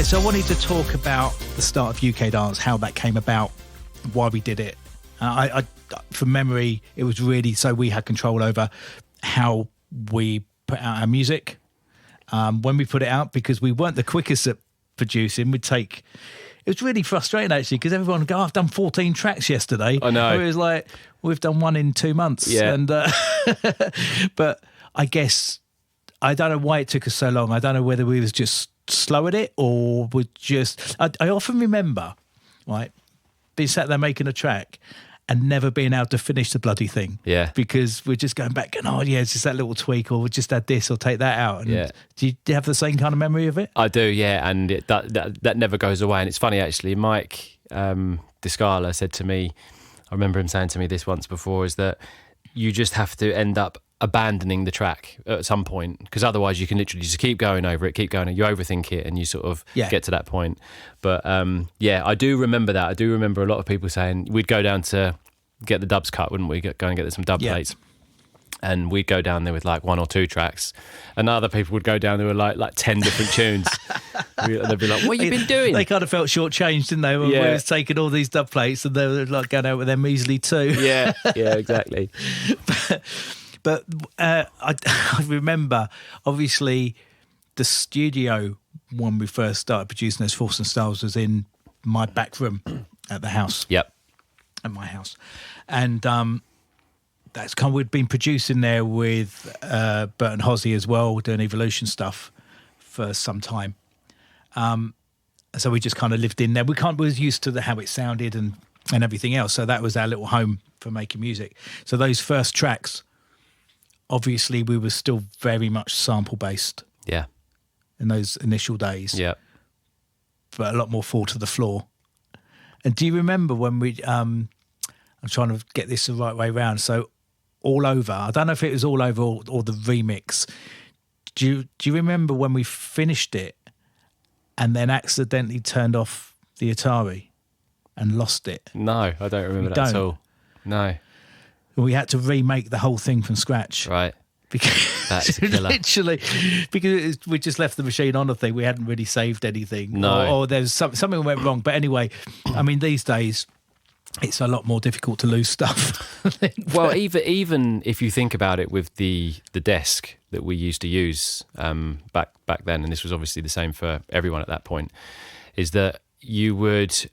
So I wanted to talk about the start of UK Dance, how that came about, why we did it. I from memory, it was really so we had control over how we put out our music. When we put it out, because we weren't the quickest at producing, it was really frustrating actually, because everyone would go, I've done 14 tracks yesterday. I know. It was like, we've done one in 2 months. Yeah. And, but I guess, I don't know why it took us so long. I don't know whether we was just slow at it or would just I often remember being sat there making a track and never being able to finish the bloody thing, because we're just going back and it's just that little tweak, or we just add this or take that out. And do you have the same kind of memory of it? I do, and that never goes away. And it's funny actually, Mike Discala said to me, I remember him saying to me this once before, is that you just have to end up abandoning the track at some point, because otherwise you can literally just keep going over it, you overthink it, and you sort of get to that point. But I do remember that. I do remember a lot of people saying we'd go down to get the dubs cut, wouldn't we? Go and get some dub plates, and we'd go down there with like 1 or 2 tracks, and other people would go down there with like 10 different tunes. They'd be like, what have you been doing? They kind of felt shortchanged, didn't they, when we was taking all these dub plates, and they were like going out with their measly 2. Yeah, exactly. But I remember, obviously, the studio when we first started producing those Force and Styles was in my back room at the house. Yep. At my house. And that's kind of, we'd been producing there with Bert and Hozzy as well, doing Evolution stuff for some time. So we just kind of lived in there. We was used to how it sounded and everything else. So that was our little home for making music. So those first tracks, obviously, we were still very much sample based. Yeah. In those initial days. Yeah. But a lot more fall to the floor. And do you remember when we? I'm trying to get this the right way round. So, All Over. I don't know if it was All Over or the remix. Do you remember when we finished it, and then accidentally turned off the Atari and lost it? No, I don't remember that at all. No. We had to remake the whole thing from scratch. Right. Because that's killer. Literally, because we just left the machine on. I think we hadn't really saved anything. No. Or there's something went wrong. But anyway, I mean, these days, it's a lot more difficult to lose stuff. Well, even if you think about it, with the desk that we used to use back then, and this was obviously the same for everyone at that point, is that you would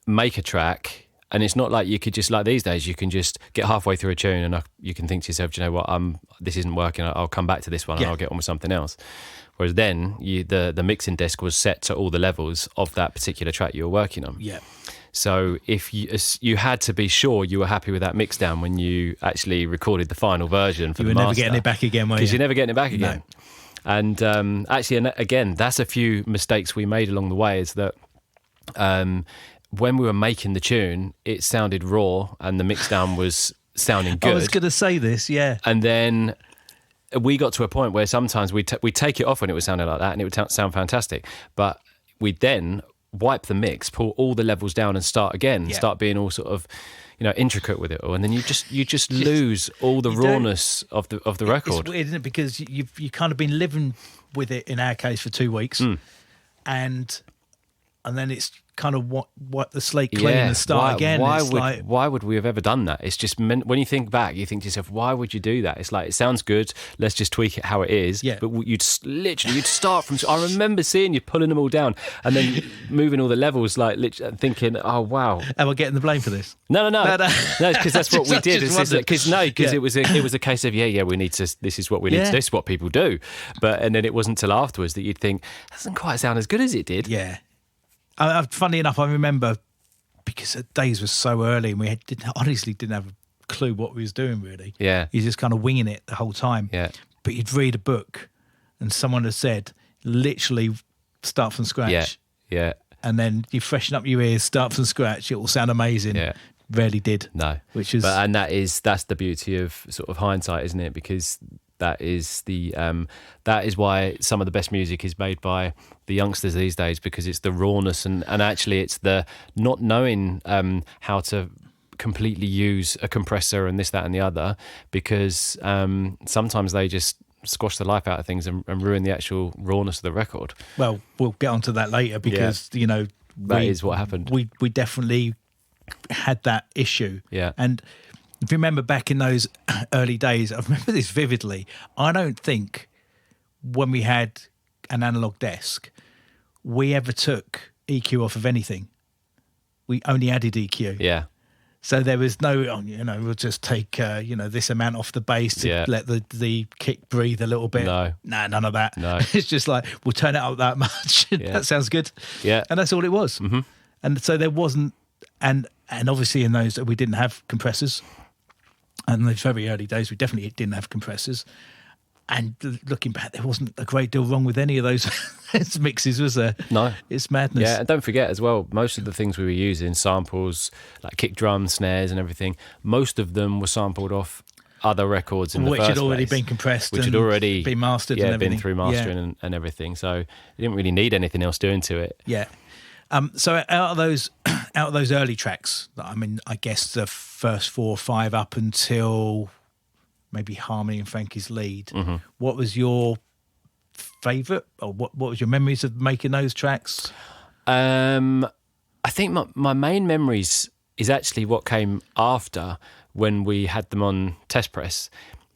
make a track. And it's not like you could just, like these days, you can just get halfway through a tune and you can think to yourself, do you know what, this isn't working, I'll come back to this one and I'll get on with something else. Whereas then, the mixing desk was set to all the levels of that particular track you were working on. Yeah. So if you had to be sure you were happy with that mix down when you actually recorded the final version for the master. You were never getting it back again, were you? Because you're never getting it back again. No. And actually, again, that's a few mistakes we made along the way, is that when we were making the tune, it sounded raw and the mix down was sounding good. I was going to say this, yeah. And then we got to a point where sometimes we'd take it off when it was sounding like that and it would sound fantastic. But we'd then wipe the mix, pull all the levels down and start again, start being all sort of, intricate with it all. And then you just lose all the rawness of the record. It's weird, isn't it? Because you've kind of been living with it, in our case, for 2 weeks. And then it's kind of what the slate clean and start again. Why would we have ever done that? It's just when you think back, you think to yourself, why would you do that? It's like, it sounds good, let's just tweak it how it is. Yeah. But you'd start from. I remember seeing you pulling them all down and then moving all the levels, like literally thinking, oh wow, am I getting the blame for this? No, because that's what we did. Because it was a case of we need to. This is what we need to do. This is what people do. And then it wasn't till afterwards that you'd think, that doesn't quite sound as good as it did. Yeah. Funny enough, I remember, because the days were so early and we honestly didn't have a clue what we was doing really. Yeah. You're just kind of winging it the whole time. Yeah. But you'd read a book and someone had said, literally start from scratch. Yeah. Yeah. And then you freshen up your ears, start from scratch. It will sound amazing. Yeah. Rarely did. No. Which is, and that's the beauty of sort of hindsight, isn't it? Because that is why some of the best music is made by the youngsters these days, because it's the rawness and actually it's the not knowing how to completely use a compressor and this, that and the other, because sometimes they just squash the life out of things and ruin the actual rawness of the record. well, we'll get onto that later because, That is what happened. We definitely had that issue. Yeah. And if you remember back in those early days, I remember this vividly. I don't think when we had an analog desk, we ever took EQ off of anything. We only added EQ. Yeah. So there was no, we'll just take, this amount off the bass to let the kick breathe a little bit. No. Nah, none of that. No. It's just like, we'll turn it up that much. That sounds good. Yeah. And that's all it was. Mm-hmm. And so there wasn't, and obviously in those, we didn't have compressors. And in those very early days, we definitely didn't have compressors. And looking back, there wasn't a great deal wrong with any of those mixes, was there? No. It's madness. Yeah, and don't forget as well, most of the things we were using, samples, like kick drums, snares and everything, most of them were sampled off other records in the first Which had already place, been compressed, which had already been mastered, and everything. been through mastering and everything. So you didn't really need anything else doing to it. Yeah. So out of those early tracks, I mean, I guess the first 4 or 5 up until maybe Harmony and Frankie's lead. Mm-hmm. What was your favourite, or what was your memories of making those tracks? I think my main memories is actually what came after, when we had them on Test Press,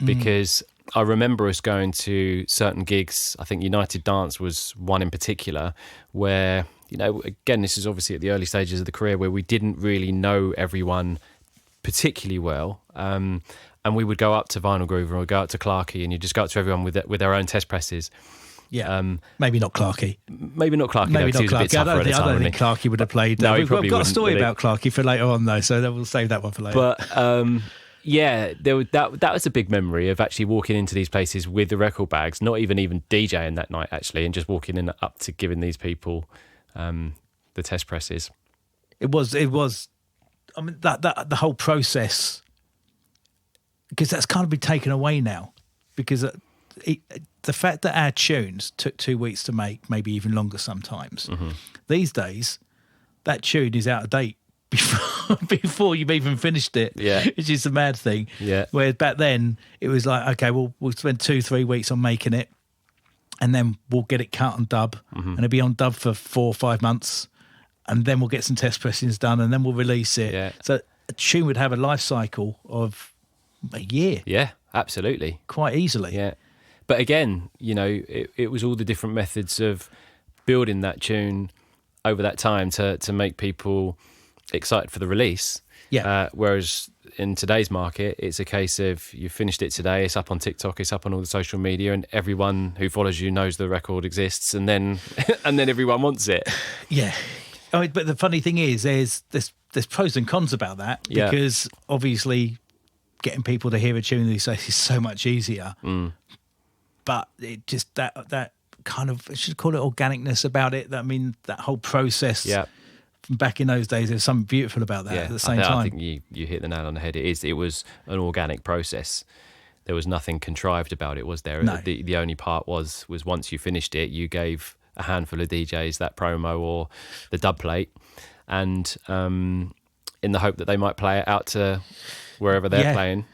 because I remember us going to certain gigs. I think United Dance was one in particular, where, again, this is obviously at the early stages of the career, where we didn't really know everyone particularly well. And we would go up to Vinyl Groove or go up to Clarkey, and you just go up to everyone with their own test presses. Yeah, maybe not Clarkey. Maybe not Clarkey. Maybe though, not he was a bit Clarkey. I tougher at the don't time, think Clarkey would have played. No, he We've probably got a wouldn't, story would he? about Clarkey for later on, though, so we'll save that one for later. But that was a big memory of actually walking into these places with the record bags, not even DJing that night actually, and just walking in up to giving these people the test presses. It was. I mean, that the whole process, because that's kind of been taken away now, because the fact that our tunes took 2 weeks to make, maybe even longer sometimes. Mm-hmm. These days, that tune is out of date before you've even finished it. Yeah, which is a mad thing. Yeah. Whereas back then, it was like, okay, we'll spend 2-3 weeks on making it, and then we'll get it cut on dub, and it'll be on dub for 4 or 5 months, and then we'll get some test pressings done, and then we'll release it. Yeah. So a tune would have a life cycle of a year. Yeah, absolutely. Quite easily. Yeah. But again, it was all the different methods of building that tune over that time to make people excited for the release. Yeah. Whereas in today's market, it's a case of you finished it today, it's up on TikTok, it's up on all the social media, and everyone who follows you knows the record exists, and then everyone wants it. Yeah. But the funny thing is, there's pros and cons about that, because obviously getting people to hear a tune these days is so much easier. But it just that kind of, I should call it organicness about it. I mean, that whole process. Yeah. From back in those days, there's something beautiful about that. At the same time, I think you hit the nail on the head. It was an organic process. There was nothing contrived about it, was there? No. The only part was once you finished it, you gave a handful of DJs that promo or the dub plate, and in the hope that they might play it out to wherever they're playing,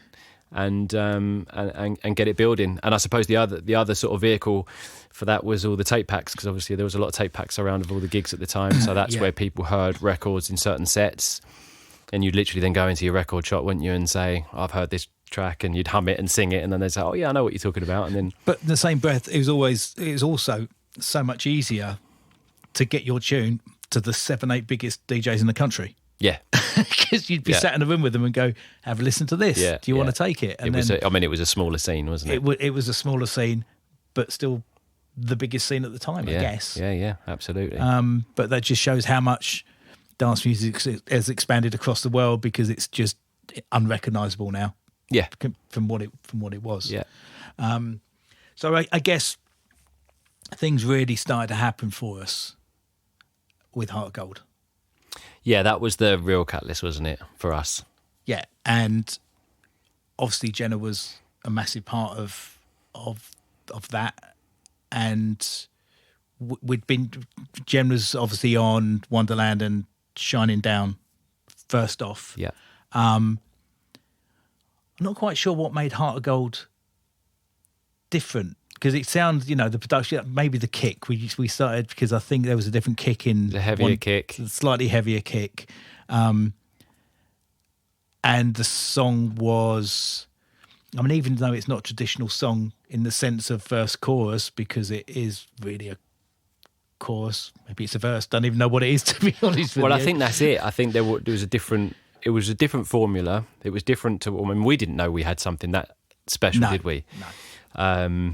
and get it building. And I suppose the other sort of vehicle for that was all the tape packs, because obviously there was a lot of tape packs around of all the gigs at the time, so that's where people heard records in certain sets, and you'd literally then go into your record shop, wouldn't you, and say, I've heard this track, and you'd hum it and sing it, and then they'd say, oh yeah, I know what you're talking about. And then, but in the same breath, it was also so much easier to get your tune to the 7-8 biggest DJs in the country. Yeah. Because you'd be sat in a room with them and go, have a listen to this. Yeah, do you want to take it? And it was a smaller scene, wasn't it? It was a smaller scene, but still the biggest scene at the time, I guess. Yeah, absolutely. But that just shows how much dance music has expanded across the world, because it's just unrecognisable now. Yeah. From what it was. Yeah. So I guess things really started to happen for us with Heart of Gold. Yeah, that was the real catalyst, wasn't it, for us? Yeah, and obviously Jenna was a massive part of that, and Jen was obviously on Wonderland and Shining Down first off. Yeah. I'm not quite sure what made Heart of Gold different, because it sounds, the production, maybe the kick. We started because I think there was a different kick in The heavier kick. slightly heavier kick, and the song was, even though it's not a traditional song in the sense of verse chorus, because it is really a chorus. Maybe it's a verse. Don't even know what it is, to be honest with you. Well, I think that's it. I think there was a different. It was a different formula. It was different to. We didn't know we had something that special, did we? No.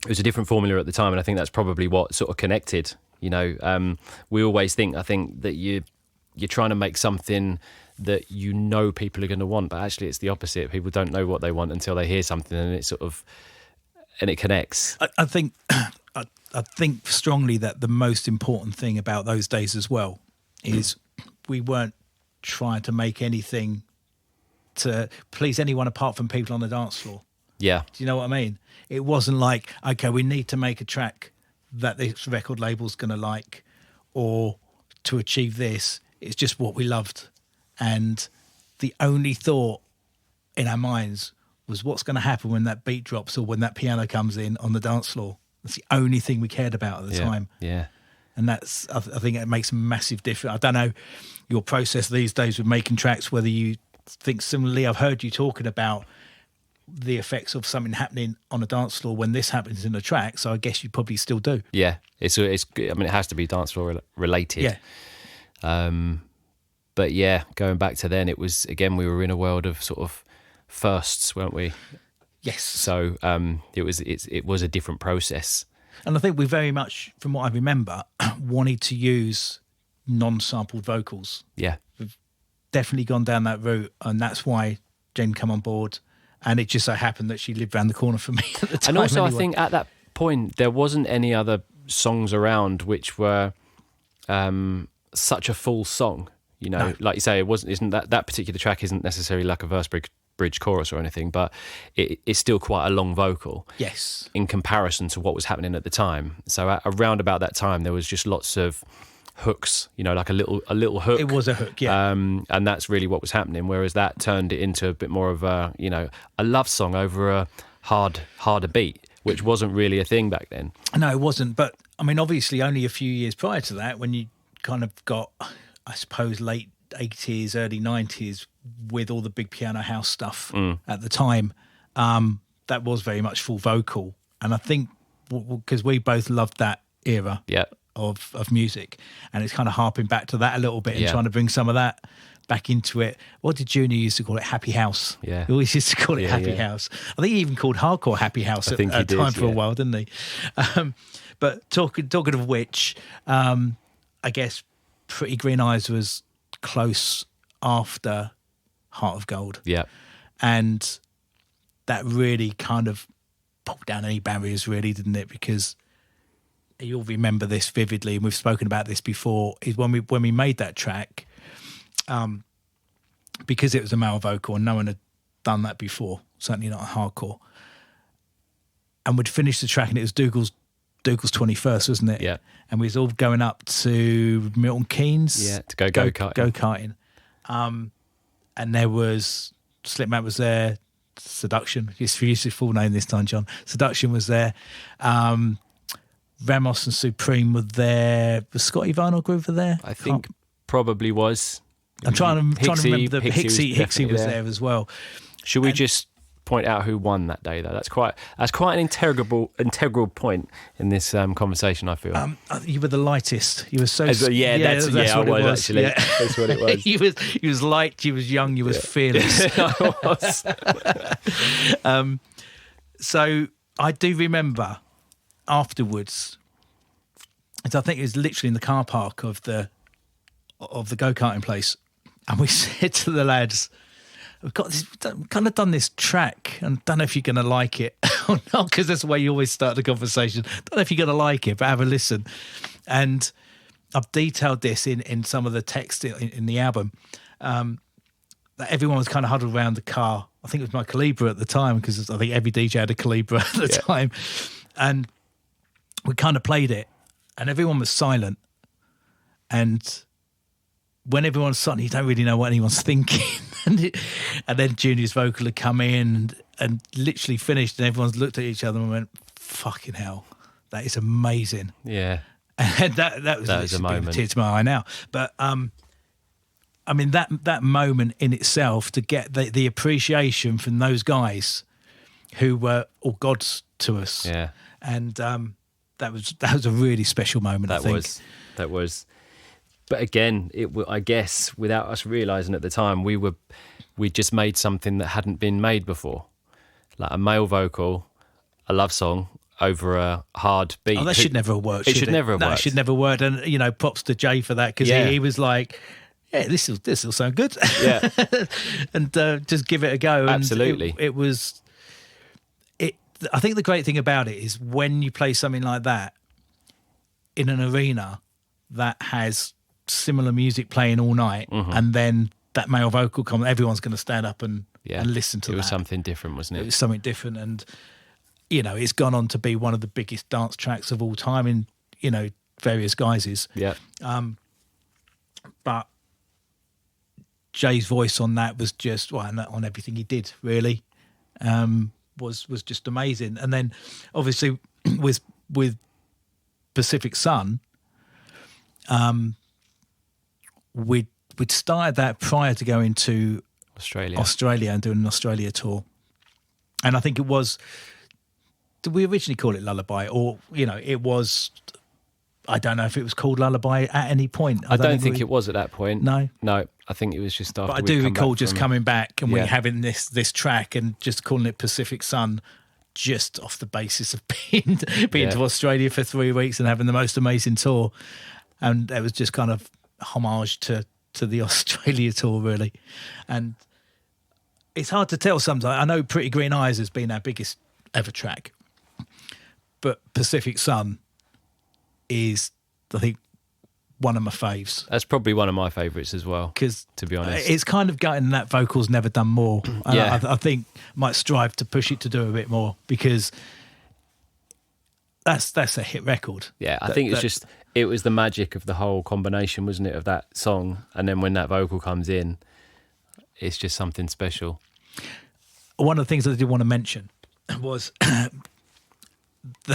It was a different formula at the time, and I think that's probably what sort of connected. We always think. I think that you're trying to make something that people are going to want, but actually it's the opposite. People don't know what they want until they hear something, and it connects. I think I think strongly that the most important thing about those days as well is we weren't trying to make anything to please anyone apart from people on the dance floor. Yeah. Do you know what I mean? It wasn't like, okay, we need to make a track that this record label's going to like, or to achieve this. It's just what we loved. And the only thought in our minds was what's going to happen when that beat drops or when that piano comes in on the dance floor. That's the only thing we cared about at the time. Yeah. And I think it makes a massive difference. I don't know your process these days with making tracks, whether you think similarly. I've heard you talking about the effects of something happening on a dance floor when this happens in a track, so I guess you probably still do. Yeah, it has to be dance floor related. Yeah. But yeah, going back to then, it was, again, we were in a world of sort of firsts, weren't we? Yes. So it was a different process. And I think we very much, from what I remember, wanted to use non-sampled vocals. Yeah. We've definitely gone down that route, and that's why Jen come on board. And it just so happened that she lived around the corner from me at the time. And also, anyway. I think at that point, there wasn't any other songs around which were such a full song. No. Like you say, isn't that particular track isn't necessarily like a verse bridge chorus or anything, but it's still quite a long vocal. Yes. In comparison to what was happening at the time. So around about that time, there was just lots of hooks, like a little hook. It was a hook, yeah. And that's really what was happening. Whereas that turned it into a bit more of a love song over a harder beat, which wasn't really a thing back then. No, it wasn't. But obviously, only a few years prior to that, when you kind of got, I suppose, late 80s, early 90s, with all the big piano house stuff at the time, that was very much full vocal. And I think because we both loved that era. Yeah. Of music, and it's kind of harping back to that a little bit and Yeah. trying to bring some of that back into it. What did Junior used to call it? Happy House. Yeah. He always used to call it Happy yeah. House. I think he even called hardcore Happy House at think he a time did, for a yeah. while, didn't he? But talking of which, I guess Pretty Green Eyes was close after Heart of Gold. Yeah. And that really kind of pulled down any barriers, really, didn't it? Because you'll remember this vividly, and we've spoken about this before, is when we made that track, because it was a male vocal and no one had done that before, certainly not a hardcore, and we'd finished the track and it was Dougal's 21st, wasn't it? Yeah. And we was all going up to Milton Keynes. Yeah, to go karting. Go-karting. And there was, Slipmat was there, Seduction, use his full name this time, John. Seduction was there. Ramos and Supreme were there. Was Scotty Vinyl Groove there? I think probably was. I'm trying to remember. Hixie was there there as well. Should we just point out who won that day, though? That's quite an integral point in this conversation, I feel. You were the lightest. You were so. I was actually. Yeah. That's what it was. You was light. You was young. You was fearless. I was. So I do remember afterwards, and I think it was literally in the car park of the go-karting place, and we said to the lads, we've got this, kind of done this track, and don't know if you're going to like it or not, because that's the way you always start the conversation. Don't know if you're going to like it, but have a listen. And I've detailed this in some of the text in the album. That everyone was kind of huddled around the car. I think it was my Calibra at the time, because I think every DJ had a Calibra at the time. And we kind of played it, and everyone was silent. And when everyone's silent, you don't really know what anyone's thinking. and then Junior's vocal had come in and literally finished, and everyone's looked at each other and went, fucking hell, that is amazing. Yeah. And that was a moment. Tear to my eye now. But I mean, that moment in itself, to get the appreciation from those guys who were all gods to us. Yeah. And that was a really special moment, I think. That was. But again, I guess without us realising at the time, we just made something that hadn't been made before. Like a male vocal, a love song over a hard beat. Oh, that should never have worked. It should never have worked. That should never work. And, you know, props to Jay for that, because he was like, yeah, this will sound good. Yeah. And just give it a go. Absolutely. And it was... I think the great thing about it is when you play something like that in an arena that has similar music playing all night, and then that male vocal comes, everyone's going to stand up and listen to that. It was something different, wasn't it? It was something different. And, you know, it's gone on to be one of the biggest dance tracks of all time in, you know, various guises. Yeah. But Jay's voice on that was just, well, on everything he did, really, was just amazing. And then, obviously, with Pacific Sun, we'd started that prior to going to Australia and doing an Australia tour. And I think it was, did we originally call it Lullaby? Or, you know, it was, I don't know if it was called Lullaby at any point. I don't think it was at that point. No? No, I think it was just after. But I do recall just coming back and we having this track and just calling it Pacific Sun, just off the basis of being to Australia for 3 weeks and having the most amazing tour. And it was just kind of homage to the Australia tour, really. And it's hard to tell sometimes. I know Pretty Green Eyes has been our biggest ever track, but Pacific Sun is, I think, one of my faves. That's probably one of my favourites as well, because, to be honest, it's kind of gutting that vocal's never done more. I think might strive to push it to do a bit more, because that's a hit record. Yeah, I think it was the magic of the whole combination, wasn't it, of that song, and then when that vocal comes in, it's just something special. One of the things that I did want to mention was the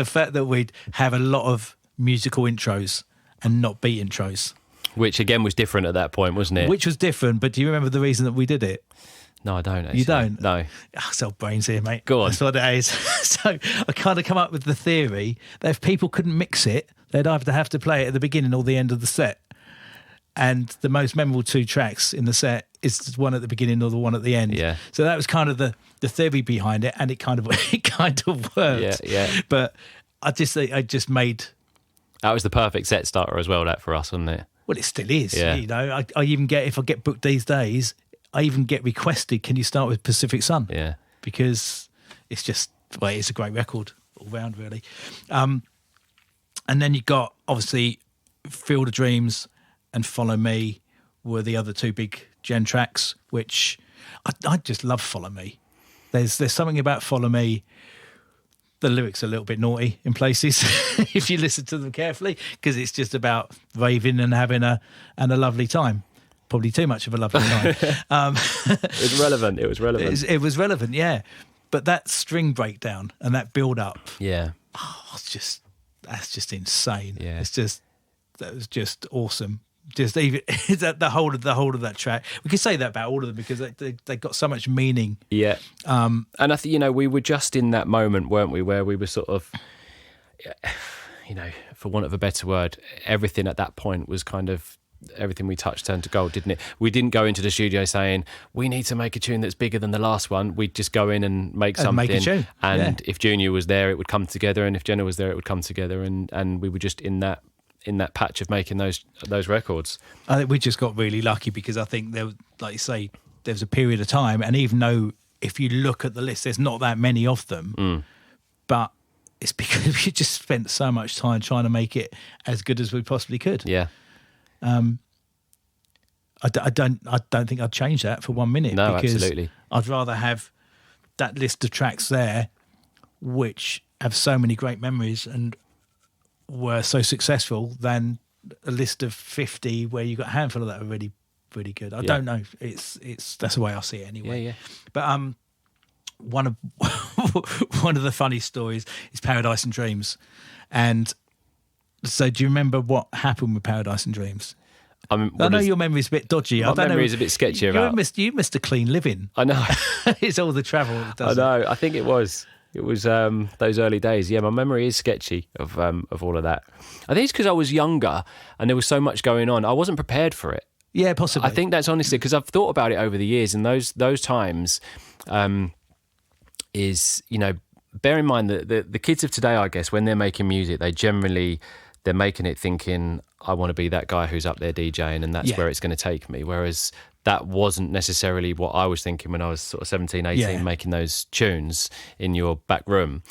fact that we'd have a lot of musical intros and not beat intros. Which again was different at that point, wasn't it? Which was different, but do you remember the reason that we did it? No, I don't actually. You don't? No. Oh, it's old brains here, mate. Go on. That's what it is. So I kind of come up with the theory that if people couldn't mix it, they'd either have to play it at the beginning or the end of the set. And the most memorable two tracks in the set is the one at the beginning or the one at the end. Yeah. So that was kind of the theory behind it, and it kind of worked. Yeah. But I just made... That was the perfect set starter as well, that, for us, wasn't it? Well, it still is. Yeah. You know, I even get, if I get booked these days, I even get requested, can you start with Pacific Sun? Yeah. Because it's just, well, it's a great record all round, really. And then you got, obviously, Field of Dreams and Follow Me were the other two big Gen tracks, which I just love Follow Me. There's something about Follow Me. The lyrics are a little bit naughty in places if you listen to them carefully, because it's just about raving and having a lovely time. Probably too much of a lovely time. It was relevant. It was relevant, yeah. But that string breakdown and that build up, yeah, that's just insane. Yeah, that was just awesome. Just even the whole of that track. We could say that about all of them, because they got so much meaning. Yeah. And I think, we were just in that moment, weren't we, where we were sort of, for want of a better word, everything at that point was kind of, everything we touched turned to gold, didn't it? We didn't go into the studio saying, we need to make a tune that's bigger than the last one. We'd just go in and make something. Make a tune. And if Junior was there, it would come together. And if Jenna was there, it would come together. And we were just in that that patch of making those records. I think we just got really lucky because I think there was, like you say, there was a period of time, and even though if you look at the list, there's not that many of them, but it's because we just spent so much time trying to make it as good as we possibly could. Yeah. I don't think I'd change that for 1 minute. No, because absolutely. I'd rather have that list of tracks there, which have so many great memories and were so successful, than a list of 50 where you got a handful of that are really, really good. I don't know. It's that's the way I see it anyway. Yeah. But one of the funny stories is Paradise and Dreams, and so do you remember what happened with Paradise and Dreams? I know your memory's a bit dodgy. My memory is a bit sketchy about. You missed a clean living. I know. It's all the travel. I know. I think it was those early days. Yeah, my memory is sketchy of all of that. I think it's because I was younger and there was so much going on. I wasn't prepared for it. Yeah, possibly. I think that's honestly because I've thought about it over the years, and those times is, you know, bear in mind that the kids of today, I guess, when they're making music, they're making it thinking, I want to be that guy who's up there DJing, and that's where it's going to take me. Whereas that wasn't necessarily what I was thinking when I was sort of 17, 18, making those tunes in your back room.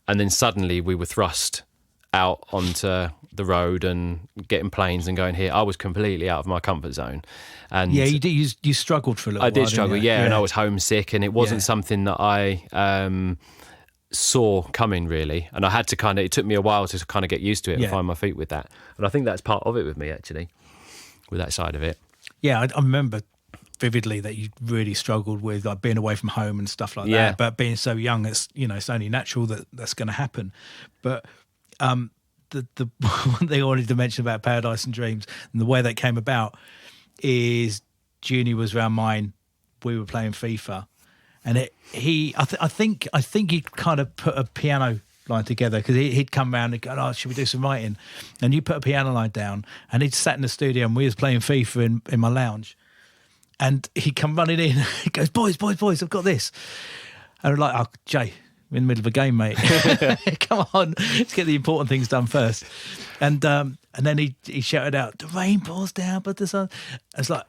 And then suddenly we were thrust out onto the road and getting planes and going here. I was completely out of my comfort zone. And yeah, you struggled for a little while. I did struggle, yeah, and I was homesick, and it wasn't something that I saw coming really, and I had to it took me a while to kind of get used to it and find my feet with that. And I think that's part of it with me, actually, with that side of it. Yeah, I remember vividly that you really struggled with like being away from home and stuff like that. But being so young, it's only natural that that's going to happen. But the one thing I wanted to mention about Paradise and Dreams and the way that came about is Junior was around mine. We were playing FIFA, and I think he kind of put a piano line together because he'd come round and go, "Oh, should we do some writing?" And you put a piano line down, and he'd sat in the studio, and we was playing FIFA in my lounge, and he'd come running in. He goes, "Boys, I've got this," and I'm like, "Oh, Jay, we're in the middle of a game, mate. Come on, let's get the important things done first." And then he shouted out, "The rain pours down, but the sun." I was like,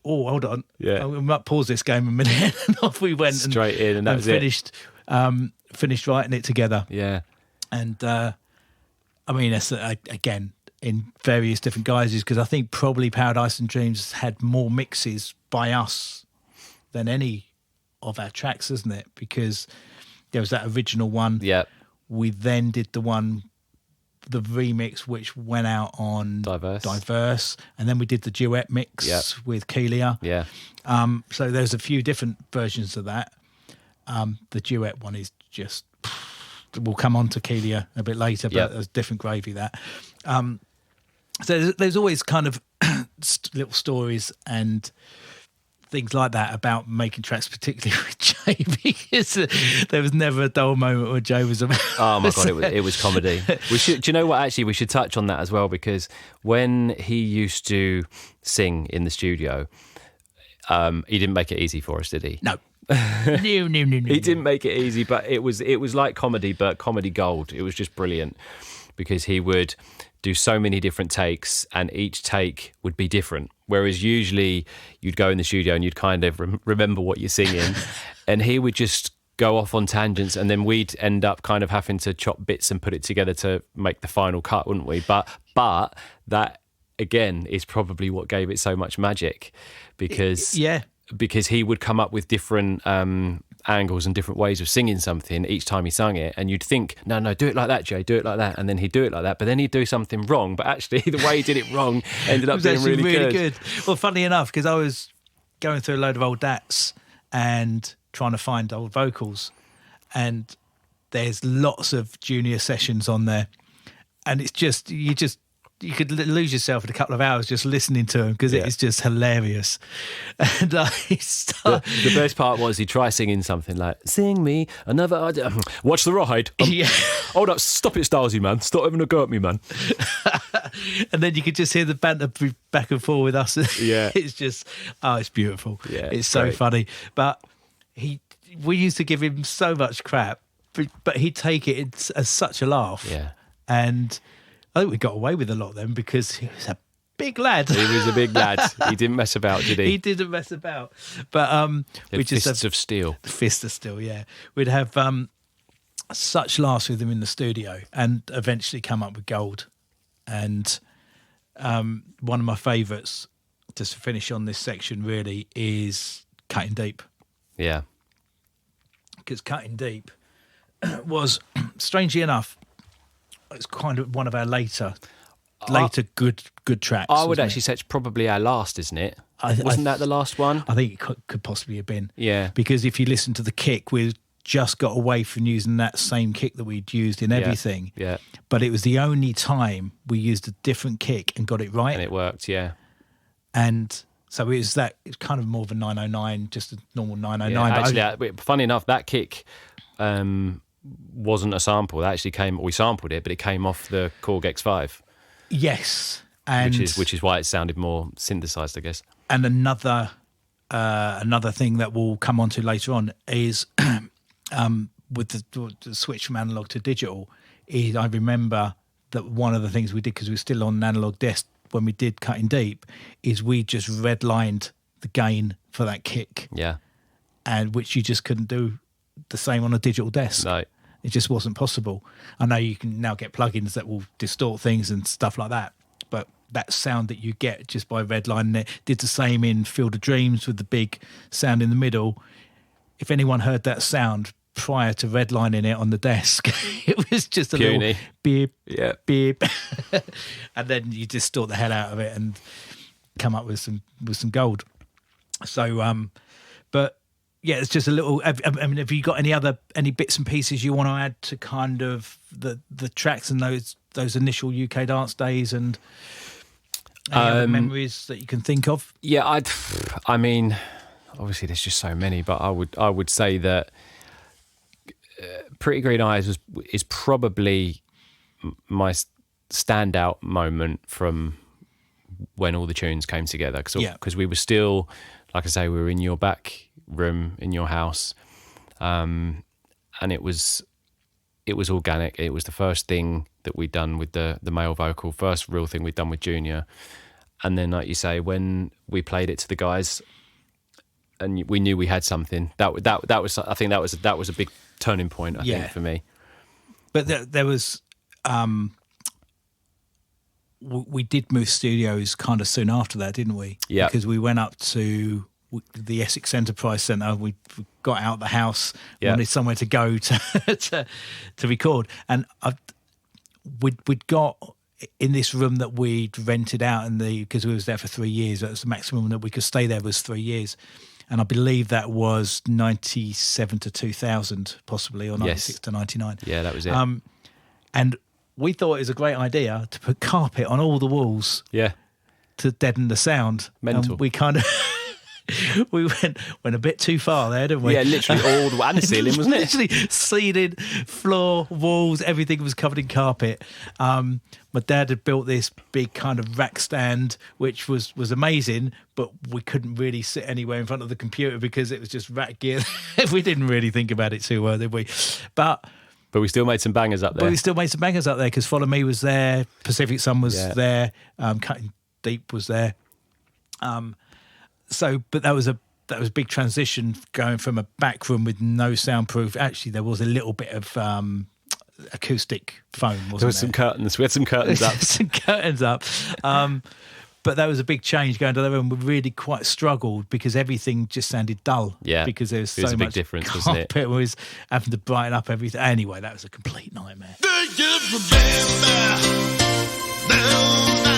"Oh, hold on, we might pause this game a minute." And off we went straight in, and that was finished. Finished writing it together. Yeah. And I mean, it's again in various different guises, because I think probably Paradise and Dreams had more mixes by us than any of our tracks, isn't it? Because there was that original one. Yeah. We then did the remix which went out on Diverse, and then we did the duet mix with Keelia. Yeah. So there's a few different versions of that. The duet one is just, we'll come on to Keelia a bit later, but there's different gravy that. So there's always kind of little stories and things like that about making tracks, particularly with Jay, because there was never a dull moment where Jay was about. Oh my God, it was comedy. Do you know what, actually, we should touch on that as well, because when he used to sing in the studio, he didn't make it easy for us, did he? No. No. He didn't make it easy, but it was like comedy, but comedy gold. It was just brilliant, because he would do so many different takes, and each take would be different. Whereas usually you'd go in the studio and you'd kind of remember what you're singing, and he would just go off on tangents, and then we'd end up kind of having to chop bits and put it together to make the final cut, wouldn't we? But that again is probably what gave it so much magic, because he would come up with different angles and different ways of singing something each time he sung it, and you'd think, no, do it like that, Jay, do it like that, and then he'd do it like that, but then he'd do something wrong, but actually the way he did it wrong ended up being really good. Well, funnily enough, because I was going through a load of old DATs and trying to find old vocals, and there's lots of Junior sessions on there, and it's just you could lose yourself in a couple of hours just listening to him, because it is just hilarious. And the best part was he'd try singing something like, "Sing me another idea. Watch the ride." Hold up, stop it, Stylesy, man. Stop having a go at me, man. And then you could just hear the banter back and forth with us. Yeah. It's just, it's beautiful. Yeah, it's so funny. But we used to give him so much crap, but he'd take it as such a laugh. Yeah. And I think we got away with a lot then because he was a big lad. He was a big lad. He didn't mess about, did he? He didn't mess about. But we just fists of steel. Fist of steel, yeah. We'd have such laughs with him in the studio, and eventually come up with Gold. And one of my favourites, just to finish on this section, really, is Cutting Deep. Yeah. Because Cutting Deep was, strangely enough, it's kind of one of our later good tracks. I would actually say it's probably our last, isn't it? Wasn't that the last one? I think it could possibly have been. Yeah. Because if you listen to the kick, we just got away from using that same kick that we'd used in everything. Yeah. But it was the only time we used a different kick and got it right. And it worked, yeah. And so it's kind of more of a 909, just a normal 909. Yeah, actually, funny enough, that kick wasn't a sample. That actually we sampled it, but it came off the Korg X5. Yes. And which is why it sounded more synthesized, I guess. And another thing that we'll come on to later on is with the switch from analog to digital, is I remember that one of the things we did, because we were still on an analog desk when we did Cutting Deep, is we just redlined the gain for that kick. Yeah. And which you just couldn't do the same on a digital desk. No. It just wasn't possible. I know you can now get plugins that will distort things and stuff like that, but that sound that you get just by redlining it, did the same in Field of Dreams with the big sound in the middle. If anyone heard that sound prior to redlining it on the desk, it was just a puny little beep, yeah, beep. And then you distort the hell out of it and come up with some gold. So, but yeah, it's just a little. I mean, have you got any bits and pieces you want to add to kind of the tracks and those initial UK dance days and any other memories that you can think of? Yeah, I mean, obviously there's just so many, but I would say that Pretty Green Eyes is probably my standout moment from when all the tunes came together. Because we were still, like I say, we were in your back room in your house, and it was organic. It was the first thing that we'd done with the male vocal, first real thing we'd done with Junior. And then, like you say, when we played it to the guys and we knew we had something, that was, I think that was a big turning point, I think, for me. But there was we did move studios kind of soon after that, didn't we? Yeah. Because we went up to the Essex Enterprise Centre. We got out of the house, wanted somewhere to go to record, and we'd got in this room that we'd rented out, because we was there for 3 years. That was the maximum that we could stay there, was 3 years, and I believe that was 97 to 2000, possibly, or 96 to 99. Yeah, that was it. And we thought it was a great idea to put carpet on all the walls. Yeah. To deaden the sound. Mental. And we kind of we went a bit too far there, didn't we? Yeah, literally all the and the ceiling, wasn't it? Literally seeded floor, walls, everything was covered in carpet. My dad had built this big kind of rack stand, which was amazing, but we couldn't really sit anywhere in front of the computer because it was just rack gear. We didn't really think about it too well, did we? But we still made some bangers up there. Because Follow Me was there, Pacific Sun was there, Cutting Deep was there. But that was a big transition, going from a back room with no soundproof. Actually, there was a little bit of acoustic foam, wasn't there? There was some curtains. We had some curtains up. Some curtains up. But that was a big change going to the other room. We really quite struggled because everything just sounded dull. Yeah, because there was so much a big difference, carpet. wasn't it? It was having to brighten up everything. Anyway, that was a complete nightmare. Do you remember?